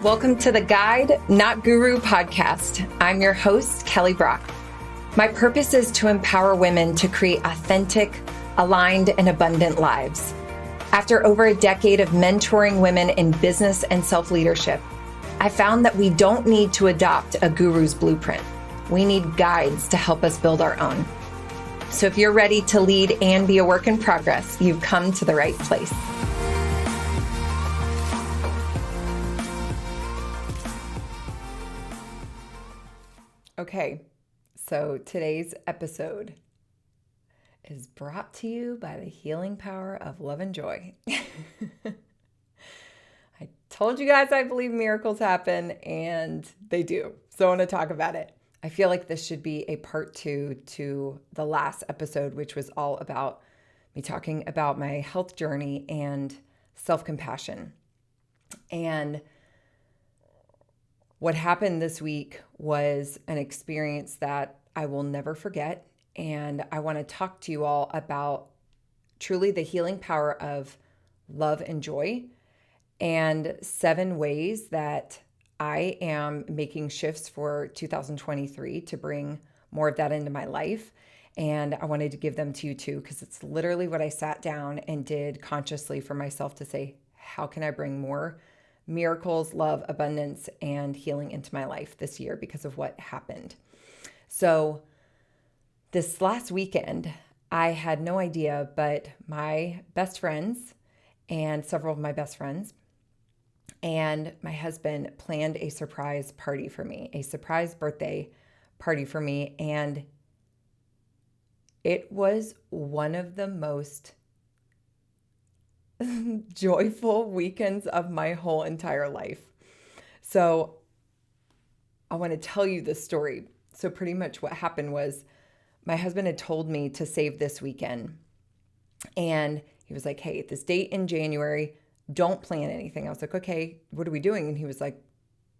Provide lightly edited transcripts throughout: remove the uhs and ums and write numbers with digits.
Welcome to the Guide, Not Guru podcast. I'm your host, Kelly Brock. My purpose is to empower women to create authentic, aligned, and abundant lives. After over a decade of mentoring women in business and self-leadership, I found that we don't need to adopt a guru's blueprint. We need guides to help us build our own. So if you're ready to lead and be a work in progress, you've come to the right place. Okay, so today's episode is brought to you by the healing power of love and joy. I told you guys I believe miracles happen, and they do. So I want to talk about it. I feel like this should be a part 2 to the last episode, which was all about me talking about my health journey and self-compassion. And what happened this week was an experience that I will never forget. And I want to talk to you all about truly the healing power of love and joy, and 7 ways that I am making shifts for 2023 to bring more of that into my life. And I wanted to give them to you too, because it's literally what I sat down and did consciously for myself to say, how can I bring more miracles, love, abundance, and healing into my life this year because of what happened. So this last weekend, I had no idea, but my best friends and several of my best friends and my husband planned a surprise party for me, a surprise birthday party for me. And it was one of the most joyful weekends of my whole entire life. So I want to tell you this story. So pretty much what happened was my husband had told me to save this weekend. And he was like, hey, this date in January, don't plan anything. I was like, okay, what are we doing? And he was like,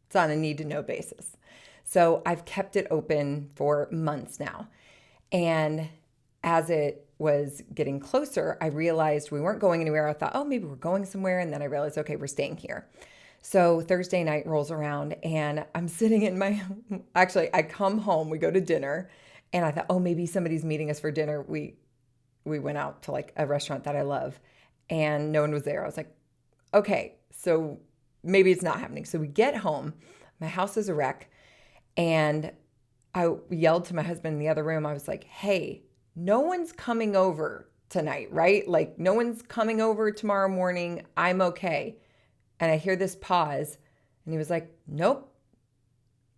it's on a need to know basis. So I've kept it open for months now. And as it was getting closer, I realized we weren't going anywhere. I thought, oh, maybe we're going somewhere. And then I realized, okay, we're staying here. So Thursday night rolls around and I'm sitting in I come home, we go to dinner, and I thought, oh, maybe somebody's meeting us for dinner. We went out to like a restaurant that I love and no one was there. I was like, okay, so maybe it's not happening. So we get home, my house is a wreck. And I yelled to my husband in the other room. I was like, hey, no one's coming over tonight, right? Like no one's coming over tomorrow morning. I'm okay. And I hear this pause and he was like, nope.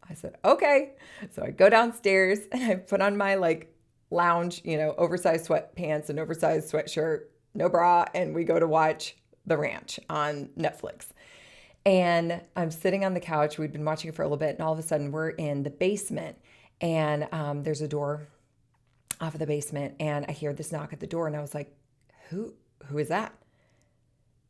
I said, okay. So I go downstairs and I put on my like lounge, oversized sweatpants and oversized sweatshirt, no bra. And we go to watch The Ranch on Netflix. And I'm sitting on the couch. We'd been watching it for a little bit. And all of a sudden we're in the basement and there's a door off of the basement, and I hear this knock at the door, and I was like, who is that?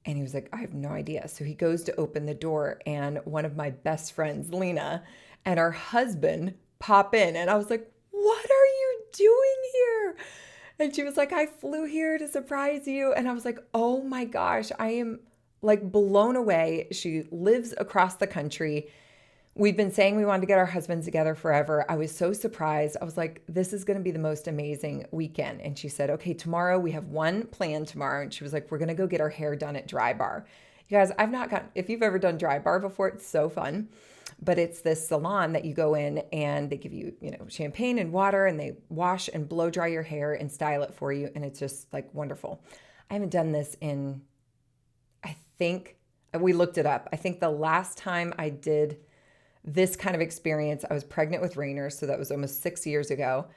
And he was like, I have no idea. So he goes to open the door, and one of my best friends, Lena, and her husband pop in, and I was like, what are you doing here? And she was like, I flew here to surprise you. And I was like, oh my gosh, I am like blown away. She lives across the country. We've been saying we wanted to get our husbands together forever. I was so surprised. I was like, this is going to be the most amazing weekend. And she said, okay, tomorrow we have one plan tomorrow. And she was like, we're going to go get our hair done at Dry Bar. You guys, if you've ever done Dry Bar before, it's so fun. But it's this salon that you go in and they give you, champagne and water and they wash and blow dry your hair and style it for you. And it's just like wonderful. I haven't done this we looked it up. I think the last time I did this kind of experience, I was pregnant with Rainer, so that was almost 6 years ago.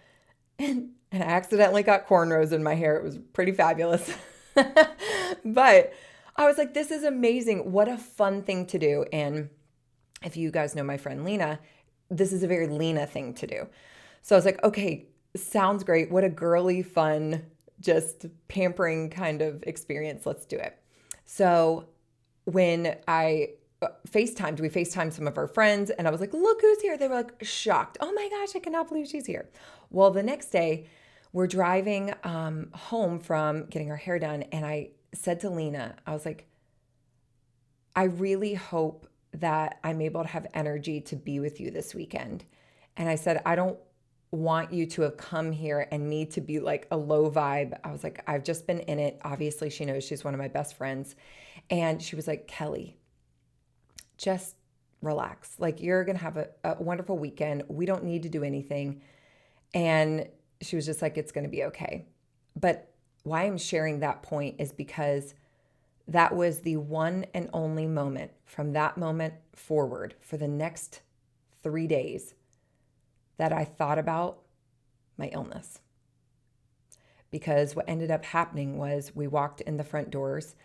And I accidentally got cornrows in my hair. It was pretty fabulous. But I was like, this is amazing. What a fun thing to do. And if you guys know my friend Lena, this is a very Lena thing to do. So I was like, okay, sounds great. What a girly, fun, just pampering kind of experience. Let's do it. So when we FaceTimed some of our friends, and I was like, look who's here. They were like shocked. Oh my gosh, I cannot believe she's here. Well, the next day we're driving home from getting our hair done. And I said to Lena, I was like, I really hope that I'm able to have energy to be with you this weekend. And I said, I don't want you to have come here and me to be like a low vibe. I was like, I've just been in it. Obviously, she knows she's one of my best friends. And she was like, Kelly, just relax. Like, you're going to have a wonderful weekend. We don't need to do anything. And she was just like, it's going to be okay. But why I'm sharing that point is because that was the one and only moment from that moment forward for the next 3 days that I thought about my illness. Because what ended up happening was we walked in the front doors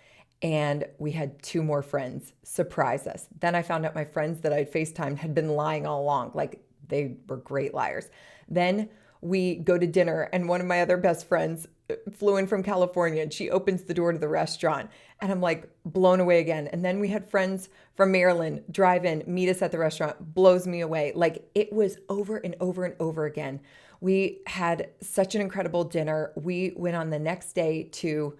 and we had 2 more friends surprise us. Then I found out my friends that I'd FaceTimed had been lying all along. Like, they were great liars. Then we go to dinner and one of my other best friends flew in from California and she opens the door to the restaurant and I'm like blown away again. And then we had friends from Maryland drive in, meet us at the restaurant, blows me away. Like, it was over and over and over again. We had such an incredible dinner. We went on the next day to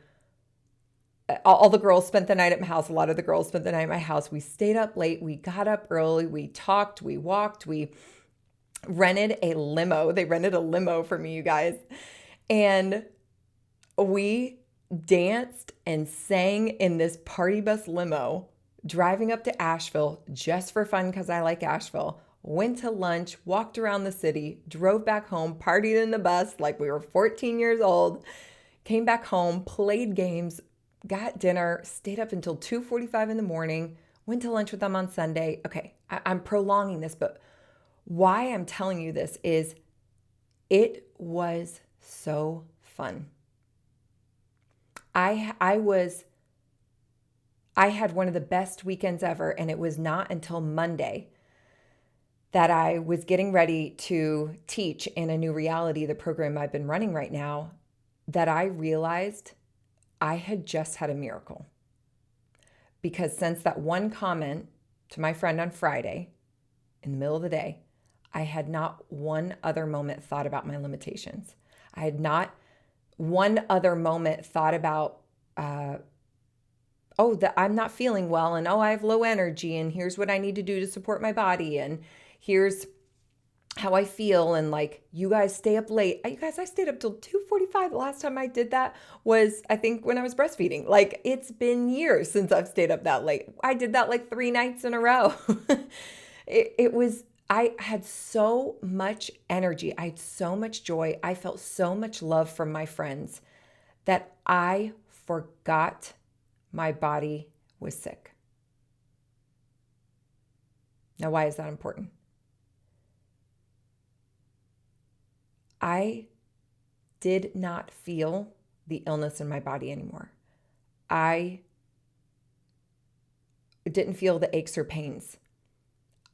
all the girls spent the night at my house. A lot of the girls spent the night at my house. We stayed up late. We got up early. We talked. We walked. We rented a limo. They rented a limo for me, you guys. And we danced and sang in this party bus limo, driving up to Asheville just for fun because I like Asheville. Went to lunch, walked around the city, drove back home, partied in the bus like we were 14 years old, came back home, played games, got dinner, stayed up until 2:45 in the morning, went to lunch with them on Sunday. Okay, I'm prolonging this, but why I'm telling you this is it was so fun. I had one of the best weekends ever, and it was not until Monday that I was getting ready to teach in A New Reality, the program I've been running right now, that I realized I had just had a miracle. Because since that one comment to my friend on Friday in the middle of the day, I had not one other moment thought about my limitations. I had not one other moment thought about, that I'm not feeling well, and I have low energy, and here's what I need to do to support my body, and here's how I feel, and like, you guys stay up late. You guys, I stayed up till 2:45. The last time I did that was, I think, when I was breastfeeding. Like, it's been years since I've stayed up that late. I did that like 3 nights in a row. I had so much energy. I had so much joy. I felt so much love from my friends that I forgot my body was sick. Now, why is that important? I did not feel the illness in my body anymore. I didn't feel the aches or pains.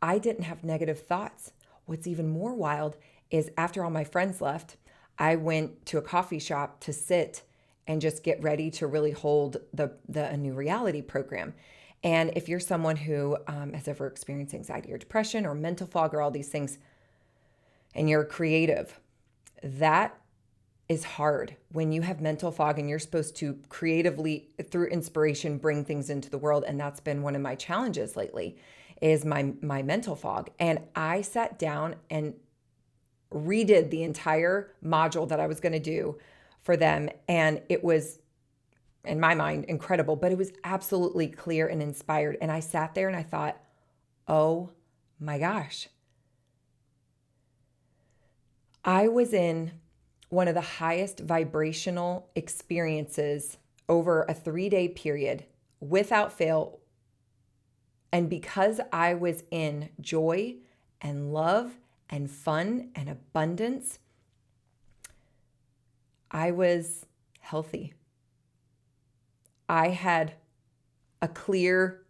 I didn't have negative thoughts. What's even more wild is after all my friends left, I went to a coffee shop to sit and just get ready to really hold the A New Reality program. And if you're someone who has ever experienced anxiety or depression or mental fog or all these things, and you're creative, that is hard when you have mental fog and you're supposed to creatively, through inspiration, bring things into the world. And that's been one of my challenges lately, is my mental fog. And I sat down and redid the entire module that I was going to do for them. And it was, in my mind, incredible, but it was absolutely clear and inspired. And I sat there and I thought, oh my gosh. I was in one of the highest vibrational experiences over a 3-day period without fail. And because I was in joy and love and fun and abundance, I was healthy. I had a clear,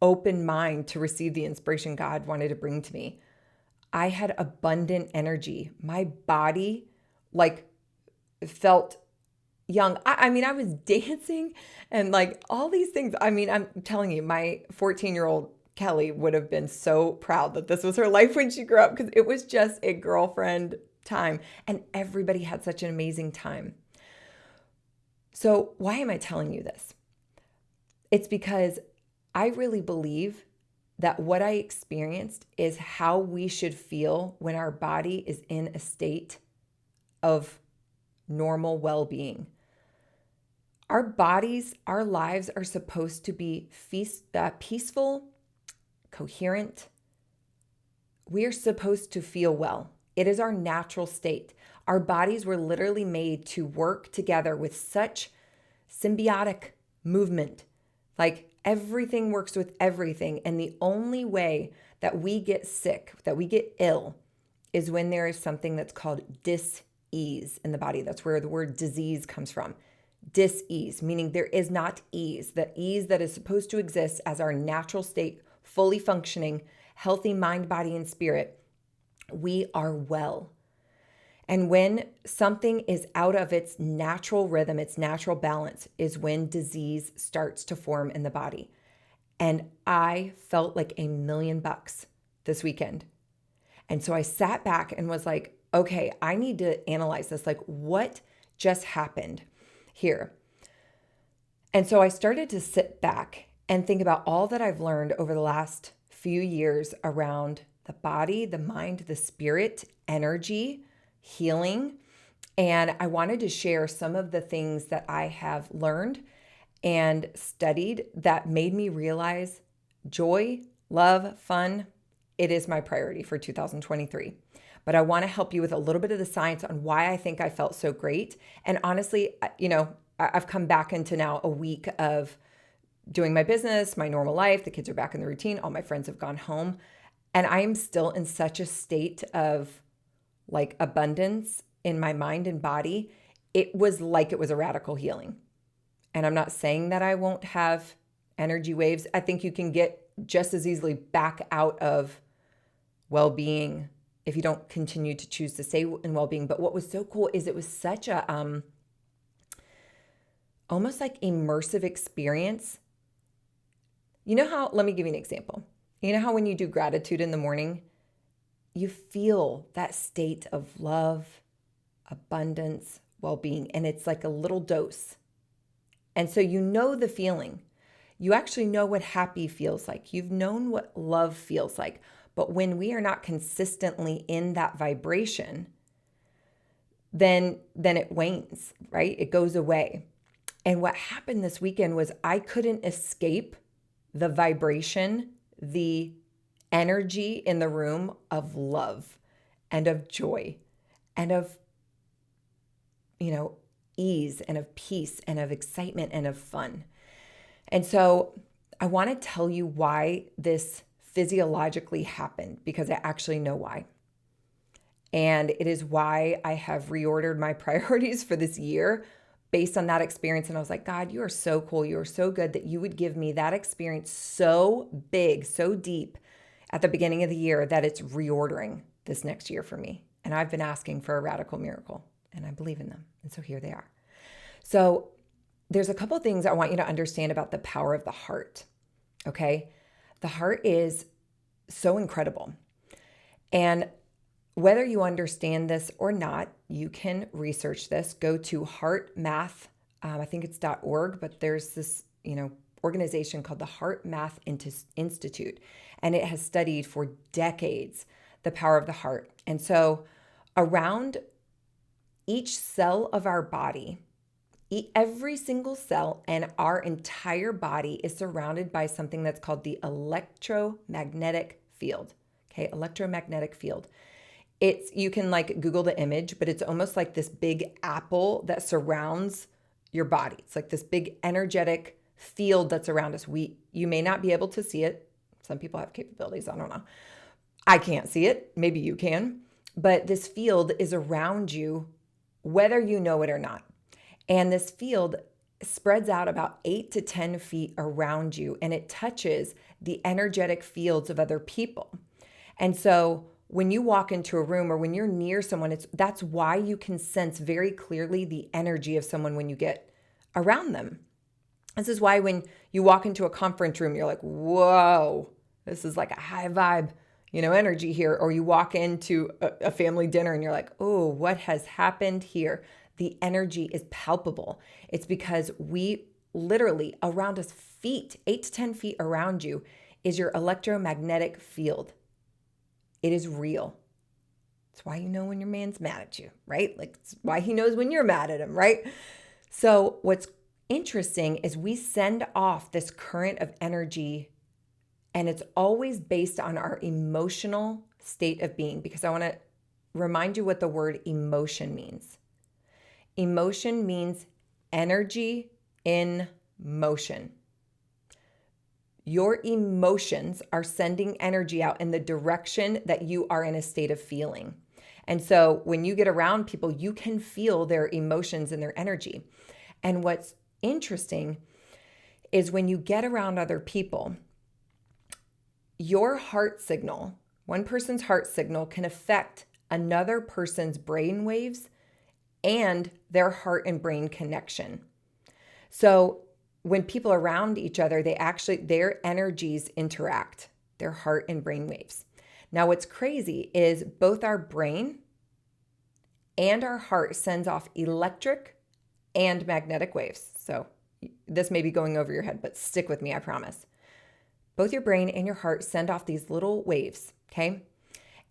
open mind to receive the inspiration God wanted to bring to me. I had abundant energy. My body felt young. I mean, I was dancing and like all these things. I mean, I'm telling you, my 14-year-old Kelly would have been so proud that this was her life when she grew up, because it was just a girlfriend time and everybody had such an amazing time. So why am I telling you this? It's because I really believe that what I experienced is how we should feel when our body is in a state of normal well-being. Our bodies, our lives are supposed to be peaceful, coherent. We are supposed to feel well. It is our natural state. Our bodies were literally made to work together with such symbiotic movement. Like everything works with everything. And the only way that we get sick, that we get ill, is when there is something that's called dis-ease in the body. That's where the word disease comes from. Dis-ease, meaning there is not ease. The ease that is supposed to exist as our natural state, fully functioning, healthy mind, body, and spirit. We are well. And when something is out of its natural rhythm, its natural balance, is when disease starts to form in the body. And I felt like $1,000,000 this weekend. And so I sat back and was like, okay, I need to analyze this. Like, what just happened here? And so I started to sit back and think about all that I've learned over the last few years around the body, the mind, the spirit, energy, healing. And I wanted to share some of the things that I have learned and studied that made me realize joy, love, fun, it is my priority for 2023. But I want to help you with a little bit of the science on why I think I felt so great. And honestly, I've come back into now a week of doing my business, my normal life. The kids are back in the routine. All my friends have gone home. And I am still in such a state of like abundance in my mind and body. It was like it was a radical healing. And I'm not saying that I won't have energy waves. I think you can get just as easily back out of well-being if you don't continue to choose to stay in well-being. But what was so cool is it was such a almost like immersive experience. You know how, let me give you an example. You know how when you do gratitude in the morning, you feel that state of love, abundance, well-being, and it's like a little dose. And so you know the feeling. You actually know what happy feels like. You've known what love feels like. But when we are not consistently in that vibration, then it wanes, right? It goes away. And what happened this weekend was I couldn't escape the vibration, the energy in the room of love and of joy and of, ease and of peace and of excitement and of fun. And so I want to tell you why this physiologically happened, because I actually know why. And it is why I have reordered my priorities for this year based on that experience. And I was like, God, you are so cool. You are so good that you would give me that experience so big, so deep at the beginning of the year that it's reordering this next year for me. And I've been asking for a radical miracle, and I believe in them. And so here they are. So there's a couple of things I want you to understand about the power of the heart, okay? The heart is so incredible. And whether you understand this or not, you can research this. Go to HeartMath, I think it's .org, but there's this, organization called the HeartMath Institute, and it has studied for decades the power of the heart. And so around each cell of our body, every single cell and our entire body is surrounded by something that's called the electromagnetic field. Okay, electromagnetic field. You can like Google the image, but it's almost like this big apple that surrounds your body. It's like this big energetic field that's around us. You may not be able to see it. Some people have capabilities. I don't know. I can't see it. Maybe you can. But this field is around you, whether you know it or not. And this field spreads out about 8 to 10 feet around you, and it touches the energetic fields of other people. And so when you walk into a room or when you're near someone, that's why you can sense very clearly the energy of someone when you get around them. This is why when you walk into a conference room, you're like, whoa, this is like a high vibe, energy here. Or you walk into a family dinner and you're like, oh, what has happened here? The energy is palpable. It's because we literally around us 8 to 10 feet around you is your electromagnetic field. It is real. It's why you know when your man's mad at you, right? Like, it's why he knows when you're mad at him, right? So what's interesting is we send off this current of energy, and it's always based on our emotional state of being, because I want to remind you what the word emotion means. Emotion means energy in motion. Your emotions are sending energy out in the direction that you are in a state of feeling. And so when you get around people, you can feel their emotions and their energy. And what's interesting is when you get around other people, your heart signal, one person's heart signal can affect another person's brain waves and their heart and brain connection. So when people are around each other, their energies interact, their heart and brain waves. Now, what's crazy is both our brain and our heart sends off electric and magnetic waves. So this may be going over your head, but stick with me, I promise. Both your brain and your heart send off these little waves, okay?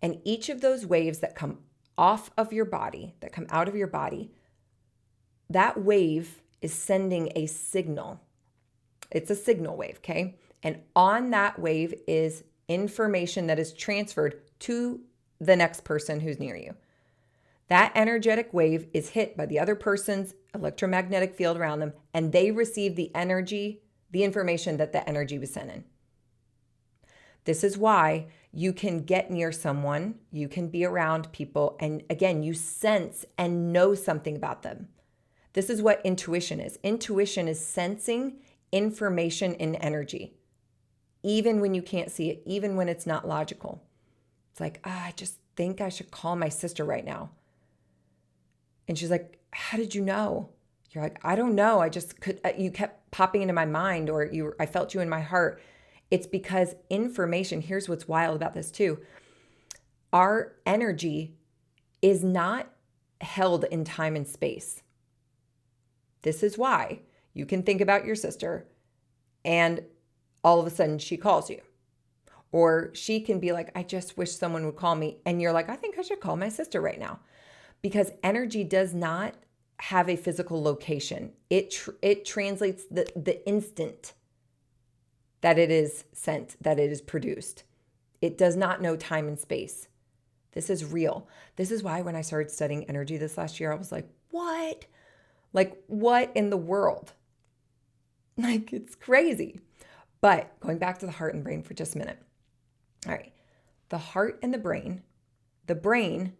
And each of those waves that come off of your body, that come out of your body, that wave is sending a signal. It's a signal wave, okay? And on that wave is information that is transferred to the next person who's near you. That energetic wave is hit by the other person's electromagnetic field around them, and they receive the information that the energy was sent in. This is why you can get near someone, you can be around people, and again, you sense and know something about them. This is what intuition is. Intuition is sensing information in energy, even when you can't see it, even when it's not logical. It's like, I just think I should call my sister right now. And she's like, how did you know? You're like, I don't know. I just could, you kept popping into my mind, or I felt you in my heart. It's because information, here's what's wild about this too. Our energy is not held in time and space. This is why you can think about your sister and all of a sudden she calls you. Or she can be like, I just wish someone would call me. And you're like, I think I should call my sister right now. Because energy does not have a physical location. It translates the instant that it is sent, that it is produced. It does not know time and space. This is real. This is why when I started studying energy this last year, I was like, what? Like, what in the world? Like, it's crazy. But going back to the heart and brain for just a minute. All right. The heart and the brain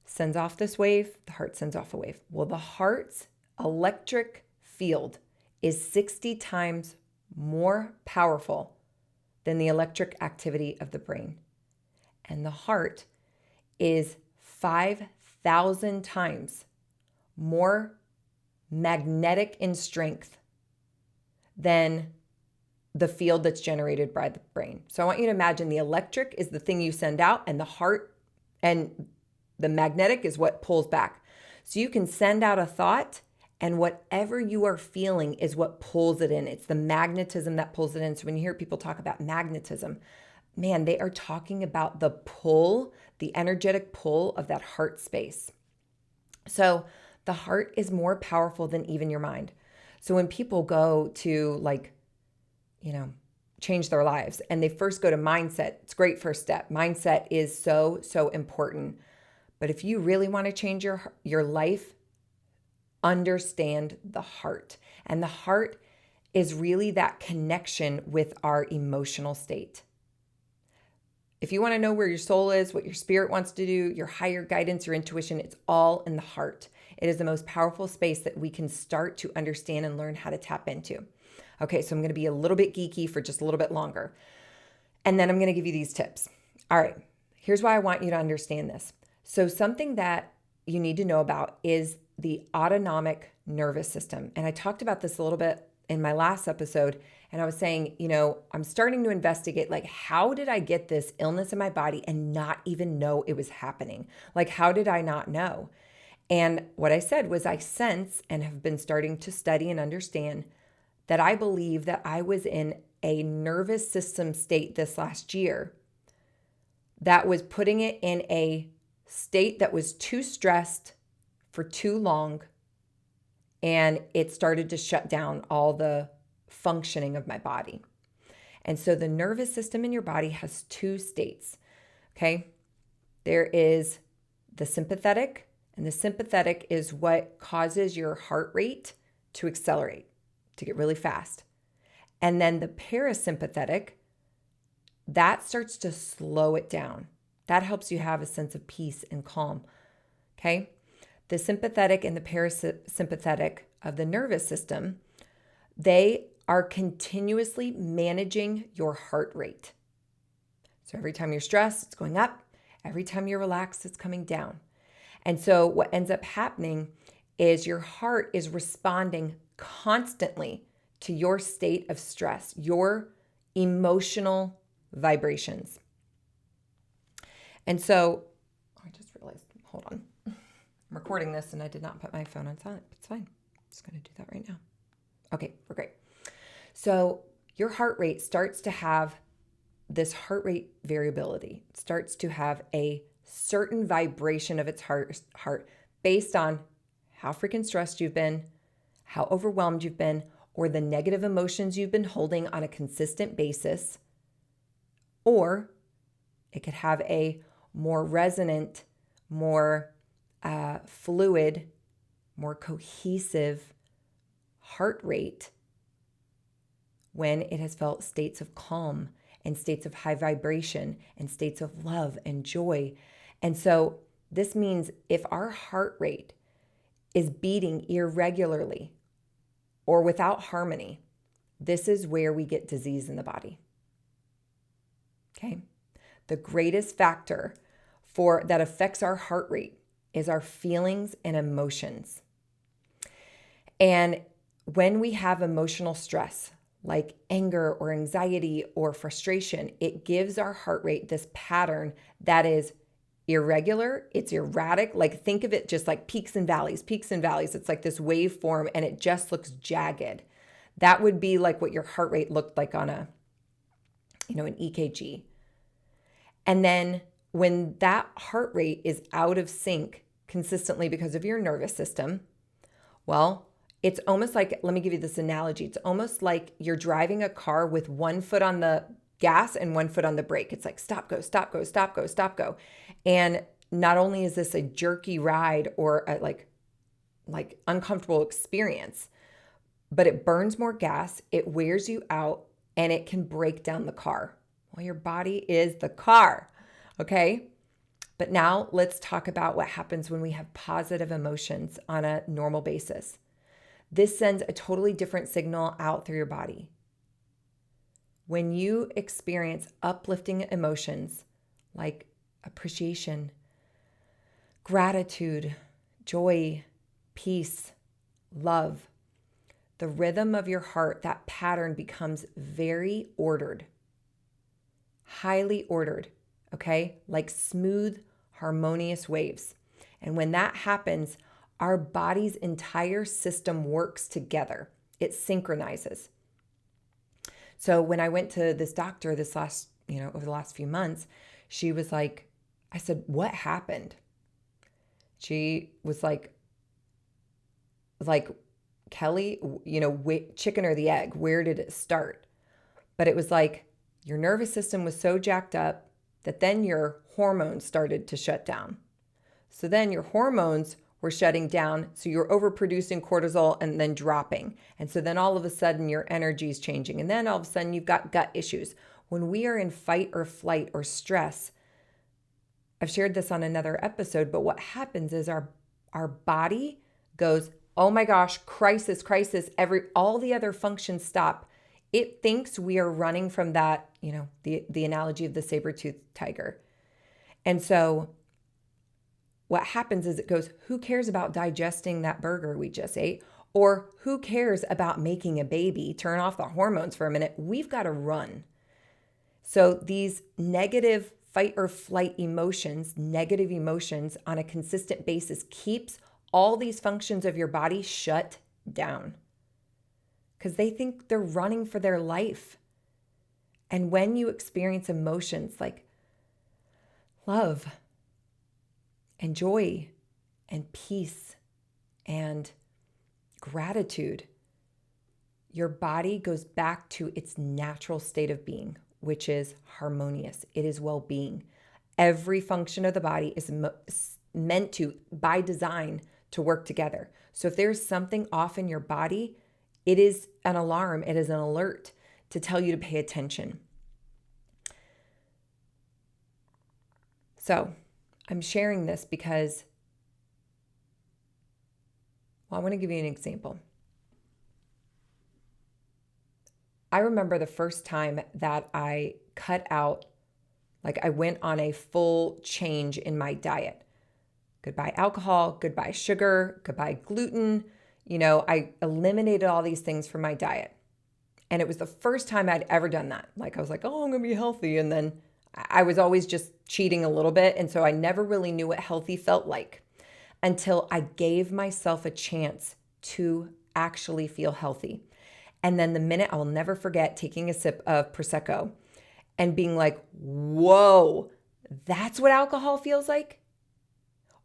sends off this wave, the heart sends off a wave. Well, the heart's electric field is 60 times more powerful than the electric activity of the brain. And the heart is 5,000 times more magnetic in strength than the field that's generated by the brain. So I want you to imagine the electric is the thing you send out, and the heart and the magnetic is what pulls back. So you can send out a thought, and whatever you are feeling is what pulls it in. It's the magnetism that pulls it in. So when you hear people talk about magnetism, man, they are talking about the pull, the energetic pull of that heart space. So the heart is more powerful than even your mind. So when people go to change their lives and they first go to mindset, it's a great first step. Mindset is so, so important. But if you really want to change your life, understand the heart. And the heart is really that connection with our emotional state. If you want to know where your soul is, what your spirit wants to do, your higher guidance, your intuition, it's all in the heart. It is the most powerful space that we can start to understand and learn how to tap into. Okay, so I'm going to be a little bit geeky for just a little bit longer. And then I'm going to give you these tips. All right, here's why I want you to understand this. So something that you need to know about is the autonomic nervous system. And I talked about this a little bit in my last episode. And I was saying, I'm starting to investigate, like, how did I get this illness in my body and not even know it was happening? Like, how did I not know? And what I said was I sense and have been starting to study and understand that I believe that I was in a nervous system state this last year that was putting it in a state that was too stressed for too long, and it started to shut down all the functioning of my body. And so the nervous system in your body has two states, okay? There is the sympathetic, and the sympathetic is what causes your heart rate to accelerate, to get really fast. And then the parasympathetic, that starts to slow it down. That helps you have a sense of peace and calm, okay? The sympathetic and the parasympathetic of the nervous system, they are continuously managing your heart rate. So every time you're stressed, it's going up. Every time you're relaxed, it's coming down. And so what ends up happening is your heart is responding constantly to your state of stress, your emotional vibrations. And so, I just realized, hold on. I'm recording this and I did not put my phone on silent. It's fine. I'm just going to do that right now. Okay, we're great. So your heart rate starts to have this heart rate variability. It starts to have a certain vibration of its heart based on how freaking stressed you've been, how overwhelmed you've been, or the negative emotions you've been holding on a consistent basis. Or it could have a more resonant, more fluid, more cohesive heart rate when it has felt states of calm and states of high vibration and states of love and joy. And so this means if our heart rate is beating irregularly or without harmony, this is where we get disease in the body. Okay? The greatest factor that affects our heart rate is our feelings and emotions. And when we have emotional stress, like anger or anxiety or frustration, it gives our heart rate this pattern that is irregular, it's erratic. Like think of it just like peaks and valleys. It's like this waveform and it just looks jagged. That would be like what your heart rate looked like on an EKG. And then when that heart rate is out of sync consistently because of your nervous system, well, it's almost like, let me give you this analogy. It's almost like you're driving a car with one foot on the gas and one foot on the brake. It's like stop, go, stop, go, stop, go, stop, go. And not only is this a jerky ride or a like uncomfortable experience, but it burns more gas, it wears you out, and it can break down the car. Well, your body is the car, okay? But now let's talk about what happens when we have positive emotions on a normal basis. This sends a totally different signal out through your body. When you experience uplifting emotions like appreciation, gratitude, joy, peace, love, the rhythm of your heart, that pattern becomes very ordered, highly ordered, okay? Like smooth, harmonious waves. And when that happens, our body's entire system works together. It synchronizes. So when I went to this doctor over the last few months, she was like, I said, what happened? She was like, Kelly, chicken or the egg, where did it start? But it was like your nervous system was so jacked up that then your hormones started to shut down. So then your hormones were shutting down, so you're overproducing cortisol and then dropping. And so then all of a sudden your energy is changing. And then all of a sudden you've got gut issues. When we are in fight or flight or stress, I've shared this on another episode, but what happens is our body goes, oh my gosh, crisis, all the other functions stop. It thinks we are running from that, the analogy of the saber-toothed tiger. And so what happens is it goes, who cares about digesting that burger we just ate? Or who cares about making a baby? Turn off the hormones for a minute. We've got to run. So these negative fight or flight emotions, negative emotions on a consistent basis keeps all these functions of your body shut down because they think they're running for their life. And when you experience emotions like love and joy and peace and gratitude, your body goes back to its natural state of being, which is harmonious. It is well-being. Every function of the body is meant to, by design, to work together. So if there's something off in your body, it is an alarm, it is an alert to tell you to pay attention. So I'm sharing this because, well, I want to give you an example. I remember the first time that I cut out, like I went on a full change in my diet. Goodbye alcohol, goodbye sugar, goodbye gluten. I eliminated all these things from my diet. And it was the first time I'd ever done that. Like I was like, oh, I'm going to be healthy. And then I was always just cheating a little bit. And so I never really knew what healthy felt like until I gave myself a chance to actually feel healthy. And then the minute, I will never forget taking a sip of Prosecco and being like, whoa, that's what alcohol feels like?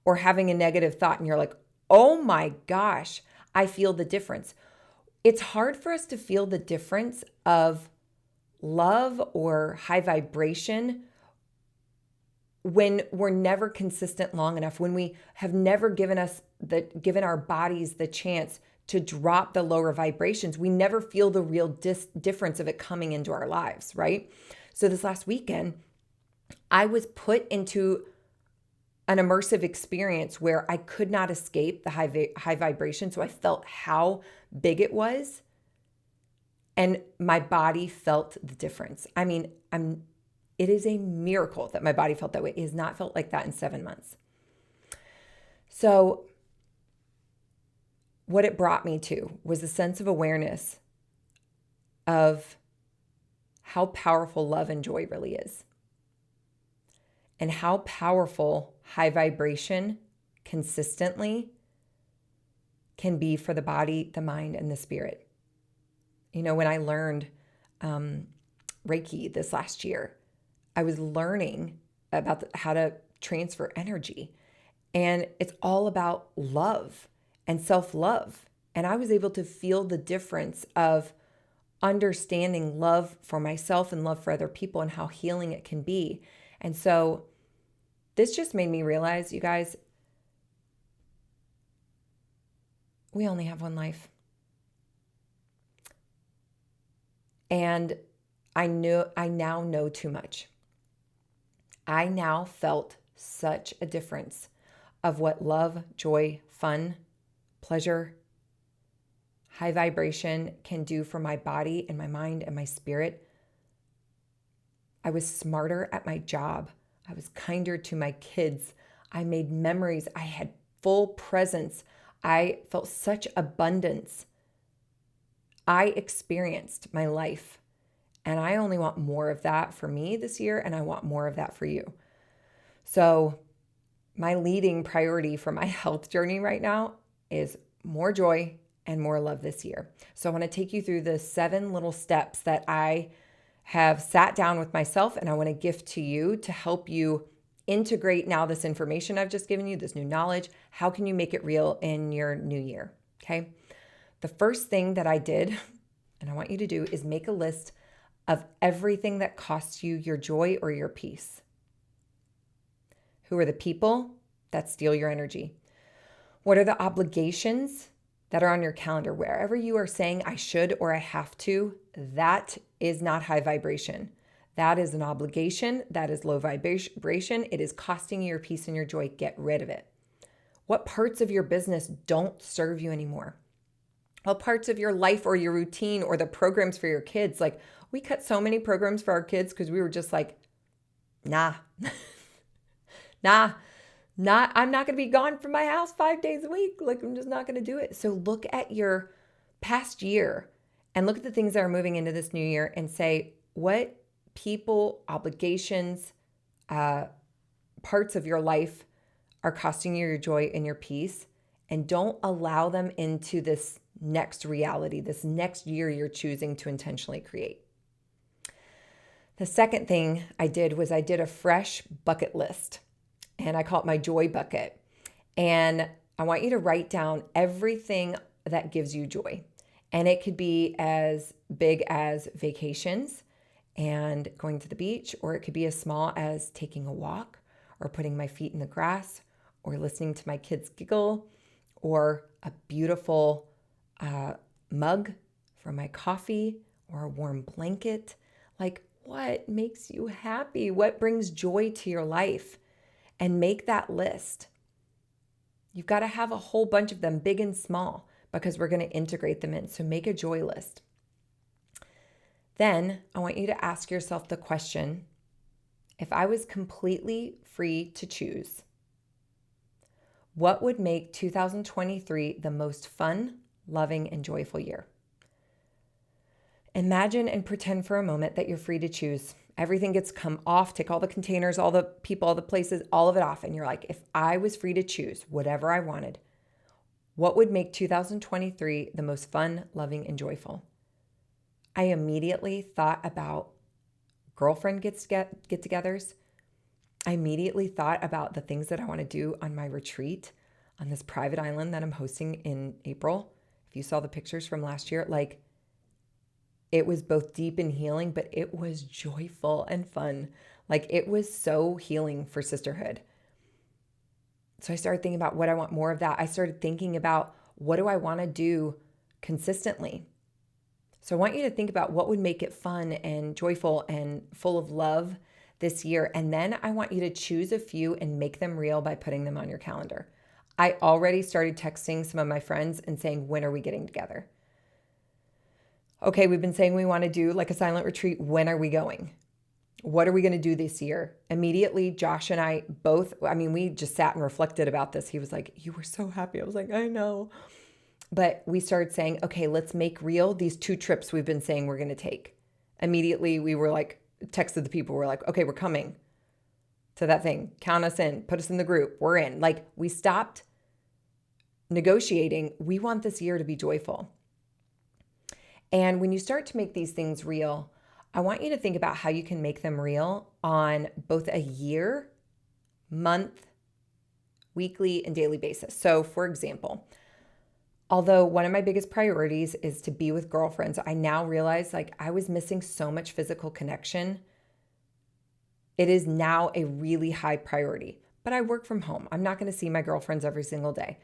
Or having a negative thought and you're like, oh my gosh, I feel the difference. It's hard for us to feel the difference of love or high vibration when we're never consistent long enough, when we have never given our bodies the chance to drop the lower vibrations. We never feel the real difference of it coming into our lives, right? So this last weekend, I was put into an immersive experience where I could not escape the high vibration. So I felt how big it was, and my body felt the difference. I mean, it is a miracle that my body felt that way. It has not felt like that in 7 months. So what it brought me to was a sense of awareness of how powerful love and joy really is, and how powerful high vibration consistently can be for the body, the mind, and the spirit. When I learned Reiki this last year, I was learning about how to transfer energy. And it's all about love and self-love. And I was able to feel the difference of understanding love for myself and love for other people and how healing it can be. And so this just made me realize, you guys, we only have one life. And I now know too much. I now felt such a difference of what love, joy, fun, pleasure, high vibration can do for my body and my mind and my spirit. I was smarter at my job. I was kinder to my kids. I made memories. I had full presence. I felt such abundance. I experienced my life. And I only want more of that for me this year, and I want more of that for you. So my leading priority for my health journey right now is more joy and more love this year. So I want to take you through the 7 little steps that I have sat down with myself and I want to gift to you to help you integrate now this information I've just given you, this new knowledge. How can you make it real in your new year? Okay. The first thing that I did, and I want you to do, is make a list of everything that costs you your joy or your peace. Who are the people that steal your energy? What are the obligations that are on your calendar? Wherever you are saying I should or I have to, that is not high vibration. That is an obligation. That is low vibration. It is costing you your peace and your joy. Get rid of it. What parts of your business don't serve you anymore? What parts of your life or your routine or the programs for your kids? Like, we cut so many programs for our kids because we were just like, nah, I'm not going to be gone from my house 5 days a week. Like, I'm just not going to do it. So look at your past year and look at the things that are moving into this new year and say, what people, obligations, parts of your life are costing you your joy and your peace, and don't allow them into this next reality, this next year you're choosing to intentionally create. The second thing I did was I did a fresh bucket list, and I call it my joy bucket. And I want you to write down everything that gives you joy. And it could be as big as vacations and going to the beach, or it could be as small as taking a walk or putting my feet in the grass or listening to my kids giggle or a beautiful mug for my coffee or a warm blanket. Like, what makes you happy? What brings joy to your life? And make that list. You've got to have a whole bunch of them, big and small, because we're going to integrate them in. So make a joy list. Then I want you to ask yourself the question, if I was completely free to choose, what would make 2023 the most fun, loving, and joyful year? Imagine and pretend for a moment that you're free to choose. Everything gets come off, take all the containers, all the people, all the places, all of it off. And you're like, if I was free to choose whatever I wanted, what would make 2023 the most fun, loving, and joyful? I immediately thought about girlfriend get-togethers. I immediately thought about the things that I want to do on my retreat on this private island that I'm hosting in April. If you saw the pictures from last year, like, it was both deep and healing, but it was joyful and fun. Like, it was so healing for sisterhood. So I started thinking about what I want more of that. I started thinking about what do I want to do consistently. So I want you to think about what would make it fun and joyful and full of love this year. And then I want you to choose a few and make them real by putting them on your calendar. I already started texting some of my friends and saying, when are we getting together? Okay, we've been saying we want to do like a silent retreat. When are we going? What are we going to do this year? Immediately, Josh and I both, we just sat and reflected about this. He was like, you were so happy. I was like, I know. But we started saying, okay, let's make real these 2 trips we've been saying we're going to take. Immediately, we were like, texted the people. We're like, okay, we're coming to that thing. Count us in. Put us in the group. We're in. Like, we stopped negotiating. We want this year to be joyful. And when you start to make these things real, I want you to think about how you can make them real on both a year, month, weekly, and daily basis. So for example, although one of my biggest priorities is to be with girlfriends, I now realize like I was missing so much physical connection. It is now a really high priority, but I work from home. I'm not going to see my girlfriends every single day.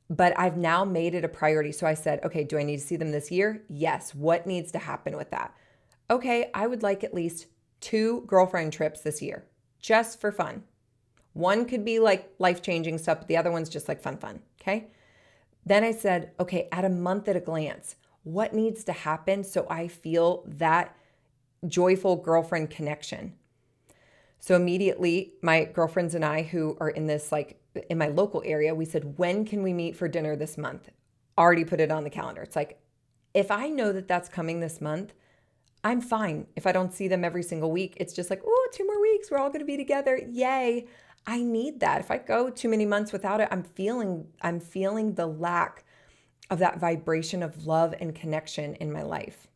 But I've now made it a priority. So I said, okay, do I need to see them this year? Yes. What needs to happen with that? Okay, I would like at least 2 girlfriend trips this year, just for fun. One could be like life-changing stuff, but the other one's just like fun, okay? Then I said, okay, at a month at a glance, what needs to happen so I feel that joyful girlfriend connection? So immediately, my girlfriends and I who are in this like in my local area, we said, when can we meet for dinner this month? Already put it on the calendar. It's like, if I know that that's coming this month, I'm fine. If I don't see them every single week, it's just like, oh, 2 more weeks. We're all going to be together. Yay. I need that. If I go too many months without it, I'm feeling the lack of that vibration of love and connection in my life.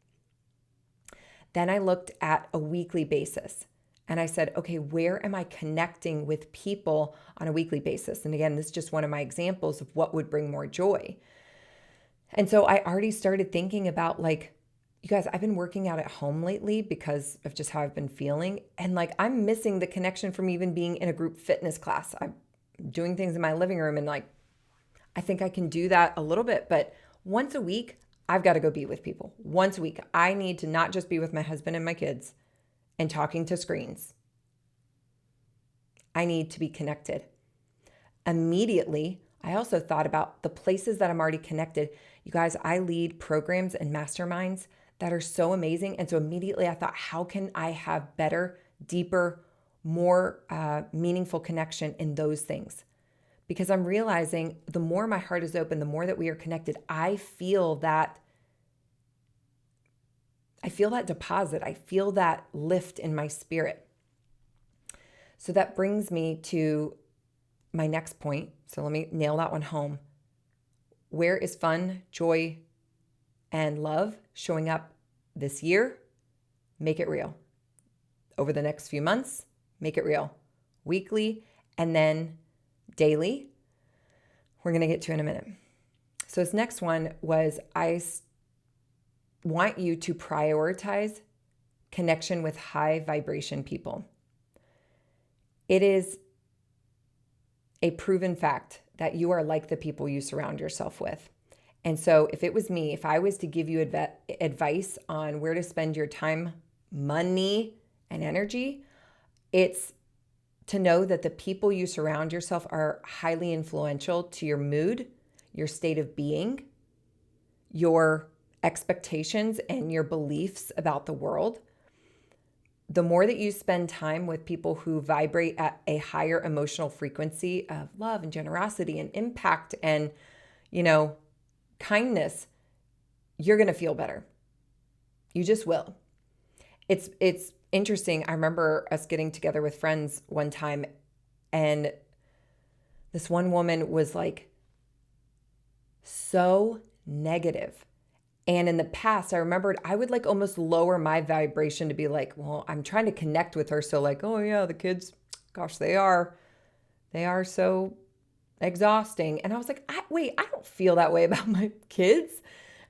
Then I looked at a weekly basis. And I said, okay, where am I connecting with people on a weekly basis? And again, this is just one of my examples of what would bring more joy. And so I already started thinking about like, you guys, I've been working out at home lately because of just how I've been feeling. And like, I'm missing the connection from even being in a group fitness class. I'm doing things in my living room and like, I think I can do that a little bit, but once a week, I've got to go be with people. Once a week, I need to not just be with my husband and my kids and talking to screens. I need to be connected. Immediately, I also thought about the places that I'm already connected. You guys, I lead programs and masterminds that are so amazing. And so immediately I thought, how can I have better, deeper, more meaningful connection in those things? Because I'm realizing the more my heart is open, the more that we are connected, I feel that deposit. I feel that lift in my spirit. So that brings me to my next point. So let me nail that one home. Where is fun, joy, and love showing up this year? Make it real. over the next few months, make it real. Weekly and then daily. We're going to get to in a minute. So this next one was want you to prioritize connection with high vibration people. It is a proven fact that you are like the people you surround yourself with. And so if it was me, if I was to give you advice on where to spend your time, money, and energy, it's to know that the people you surround yourself are highly influential to your mood, your state of being, your expectations, and your beliefs about the world. The more that you spend time with people who vibrate at a higher emotional frequency of love and generosity and impact and, kindness, you're going to feel better. You just will. It's interesting. I remember us getting together with friends one time, and this one woman was like so negative. And in the past, I remembered I would like almost lower my vibration to be like, well, I'm trying to connect with her. So like, oh yeah, the kids, gosh, they are so exhausting. And I was like, wait, I don't feel that way about my kids.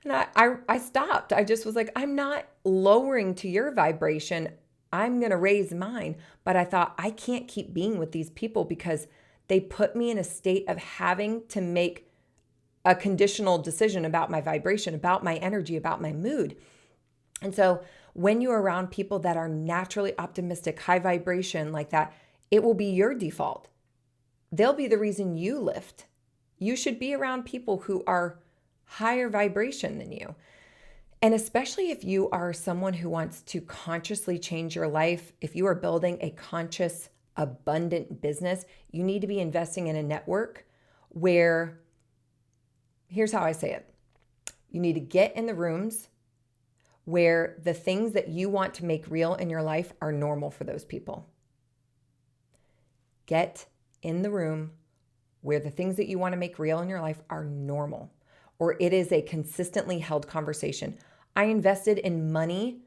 And I stopped. I just was like, I'm not lowering to your vibration. I'm going to raise mine. But I thought I can't keep being with these people because they put me in a state of having to make a conditional decision about my vibration, about my energy, about my mood. And so when you're around people that are naturally optimistic, high vibration like that, it will be your default. They'll be the reason you lift. You should be around people who are higher vibration than you. And especially if you are someone who wants to consciously change your life, if you are building a conscious, abundant business, you need to be investing in a network where, here's how I say it. You need to get in the rooms where the things that you want to make real in your life are normal for those people. Get in the room where the things that you want to make real in your life are normal, or it is a consistently held conversation. I invested in money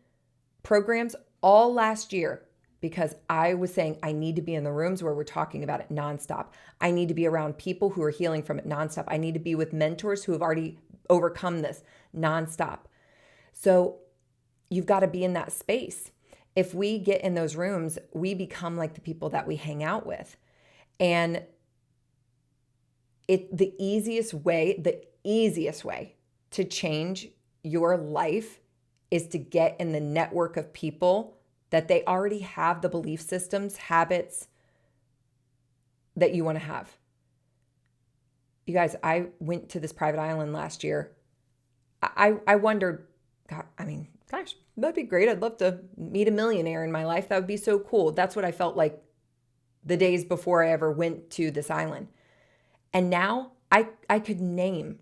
programs all last year because I was saying I need to be in the rooms where we're talking about it nonstop. I need to be around people who are healing from it nonstop. I need to be with mentors who have already overcome this nonstop. So you've got to be in that space. If we get in those rooms, we become like the people that we hang out with. And the easiest way to change your life is to get in the network of people that they already have the belief systems, habits that you want to have. You guys, I went to this private island last year. I wondered, God, gosh, that'd be great. I'd love to meet a millionaire in my life. That would be so cool. That's what I felt like the days before I ever went to this island. And now I could name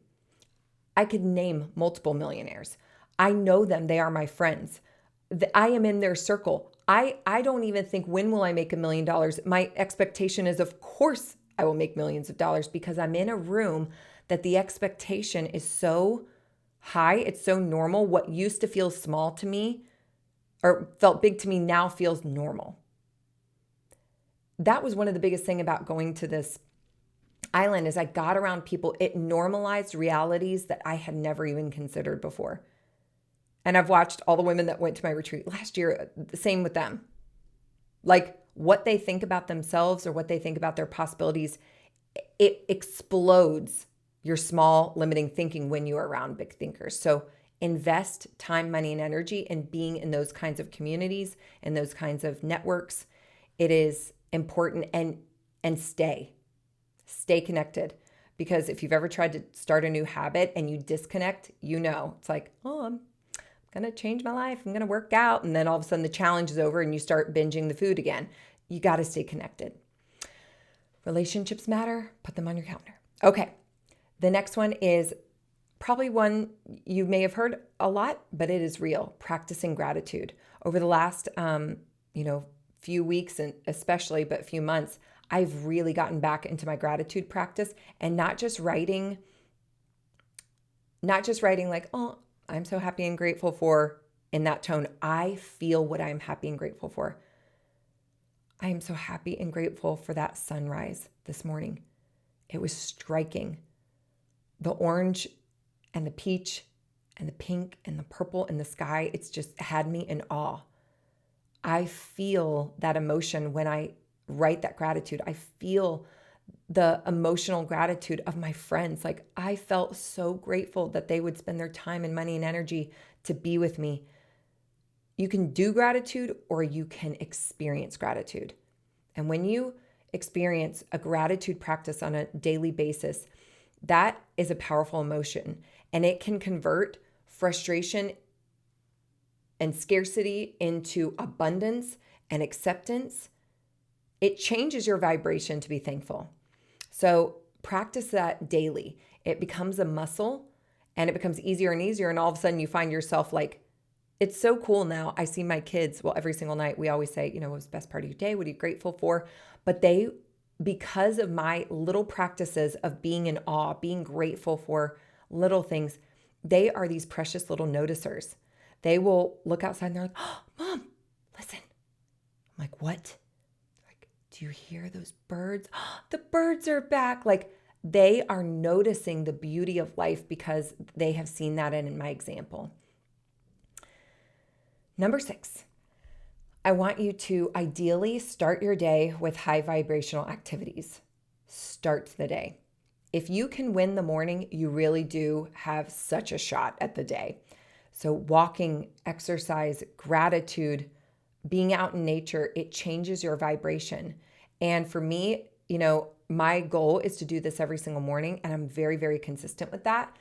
multiple millionaires. I know them. They are my friends. I am in their circle. I don't even think, when will I make $1 million? My expectation is, of course, I will make millions of dollars, because I'm in a room that the expectation is so high. It's so normal. What used to feel small to me or felt big to me now feels normal. That was one of the biggest things about going to this island, is I got around people. It normalized realities that I had never even considered before. And I've watched all the women that went to my retreat last year, the same with them. Like, what they think about themselves or what they think about their possibilities, it explodes your small, limiting thinking when you are around big thinkers. So invest time, money, and energy in being in those kinds of communities and those kinds of networks. It is important, and stay connected. Because if you've ever tried to start a new habit and you disconnect, it's like, oh, I'm going to change my life. I'm going to work out. And then all of a sudden the challenge is over and you start binging the food again. You got to stay connected. Relationships matter. Put them on your calendar. Okay. The next one is probably one you may have heard a lot, but it is real. Practicing gratitude. Over the last, few weeks, and especially, but few months, I've really gotten back into my gratitude practice, and not just writing like, oh, I'm so happy and grateful for, in that tone. I feel what I'm happy and grateful for. I am so happy and grateful for that sunrise this morning. It was striking. The orange and the peach and the pink and the purple in the sky, it's just had me in awe. I feel that emotion when I write that gratitude. I feel the emotional gratitude of my friends. Like, I felt so grateful that they would spend their time and money and energy to be with me. You can do gratitude or you can experience gratitude. And when you experience a gratitude practice on a daily basis, that is a powerful emotion, and it can convert frustration and scarcity into abundance and acceptance. It changes your vibration to be thankful. So practice that daily. It becomes a muscle and it becomes easier and easier. And all of a sudden you find yourself like, it's so cool now. I see my kids, well, every single night we always say, what was the best part of your day? What are you grateful for? But they, because of my little practices of being in awe, being grateful for little things, they are these precious little noticers. They will look outside and they're like, oh, Mom, listen. I'm like, what? Like, do you hear those birds? Oh, the birds are back. Like, they are noticing the beauty of life because they have seen that in my example. Number 6, I want you to ideally start your day with high vibrational activities. Start the day. If you can win the morning, you really do have such a shot at the day. So walking, exercise, gratitude, being out in nature, it changes your vibration. And for me, my goal is to do this every single morning, and I'm very, very consistent with that.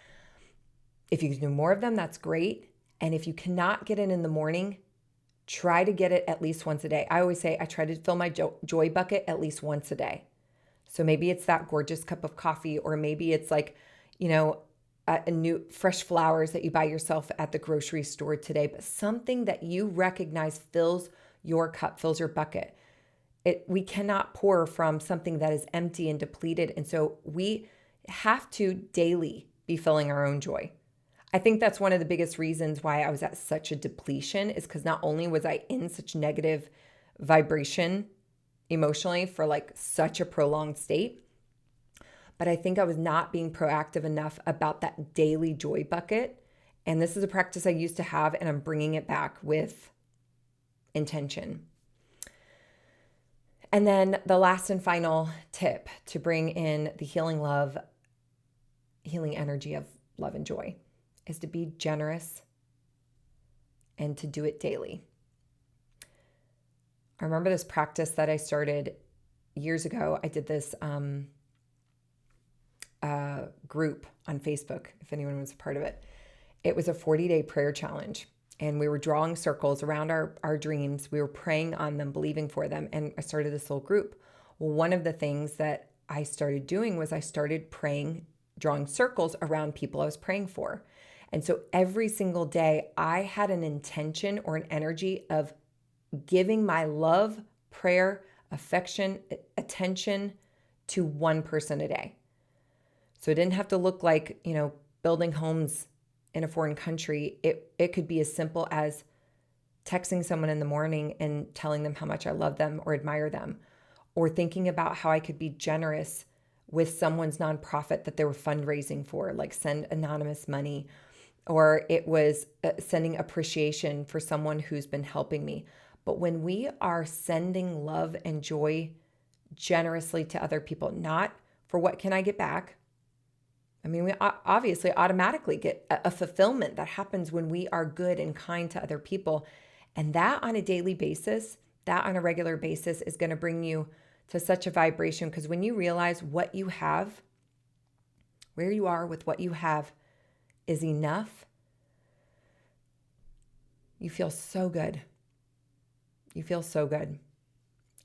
If you can do more of them, that's great. And if you cannot get it in the morning, try to get it at least once a day. I always say I try to fill my joy bucket at least once a day. So maybe it's that gorgeous cup of coffee, or maybe it's like, a new fresh flowers that you buy yourself at the grocery store today, but something that you recognize fills your cup, fills your bucket. We cannot pour from something that is empty and depleted. And so we have to daily be filling our own joy. I think that's one of the biggest reasons why I was at such a depletion, is because not only was I in such negative vibration emotionally for like such a prolonged state, but I think I was not being proactive enough about that daily joy bucket. And this is a practice I used to have, and I'm bringing it back with intention. And then the last and final tip to bring in the healing energy of love and joy is to be generous and to do it daily. I remember this practice that I started years ago. I did this group on Facebook, if anyone was a part of it. It was a 40-day prayer challenge, and we were drawing circles around our dreams. We were praying on them, believing for them, and I started this little group. Well, one of the things that I started doing was I started praying, drawing circles around people I was praying for. And so every single day I had an intention or an energy of giving my love, prayer, affection, attention to one person a day. So it didn't have to look like, building homes in a foreign country. It could be as simple as texting someone in the morning and telling them how much I love them or admire them, or thinking about how I could be generous with someone's nonprofit that they were fundraising for, like send anonymous money, or it was sending appreciation for someone who's been helping me. But when we are sending love and joy generously to other people, not for what can I get back? I mean, we obviously automatically get a fulfillment that happens when we are good and kind to other people. And that on a daily basis, that on a regular basis is going to bring you to such a vibration, because when you realize what you have, where you are with what you have is enough, you feel so good. You feel so good.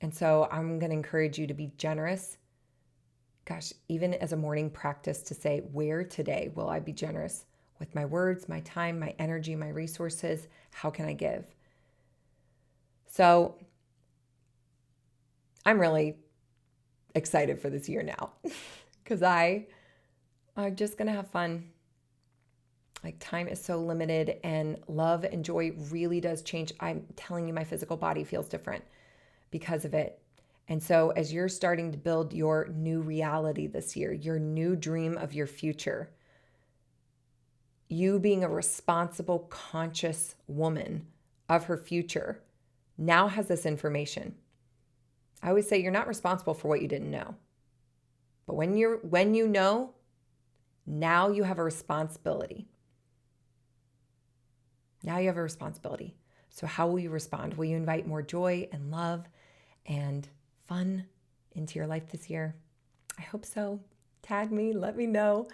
And so I'm going to encourage you to be generous. Gosh, even as a morning practice, to say, where today will I be generous with my words, my time, my energy, my resources? How can I give? So I'm really excited for this year now because I'm just going to have fun. Like, time is so limited, and love and joy really does change. I'm telling you, my physical body feels different because of it. And so as you're starting to build your new reality this year, your new dream of your future, you being a responsible, conscious woman of her future now has this information. I always say you're not responsible for what you didn't know. But when you know, now you have a responsibility. Now you have a responsibility. So how will you respond? Will you invite more joy and love and fun into your life this year? I hope so. Tag me, let me know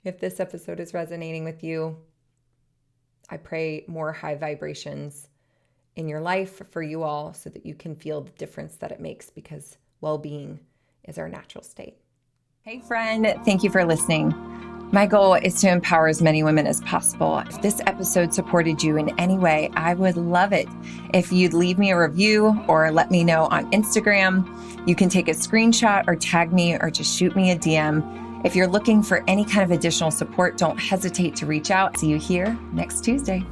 if this episode is resonating with you. I pray more high vibrations in your life for you all so that you can feel the difference that it makes, because well-being is our natural state. Hey friend, thank you for listening. My goal is to empower as many women as possible. If this episode supported you in any way, I would love it if you'd leave me a review or let me know on Instagram. You can take a screenshot or tag me or just shoot me a DM. If you're looking for any kind of additional support, don't hesitate to reach out. See you here next Tuesday.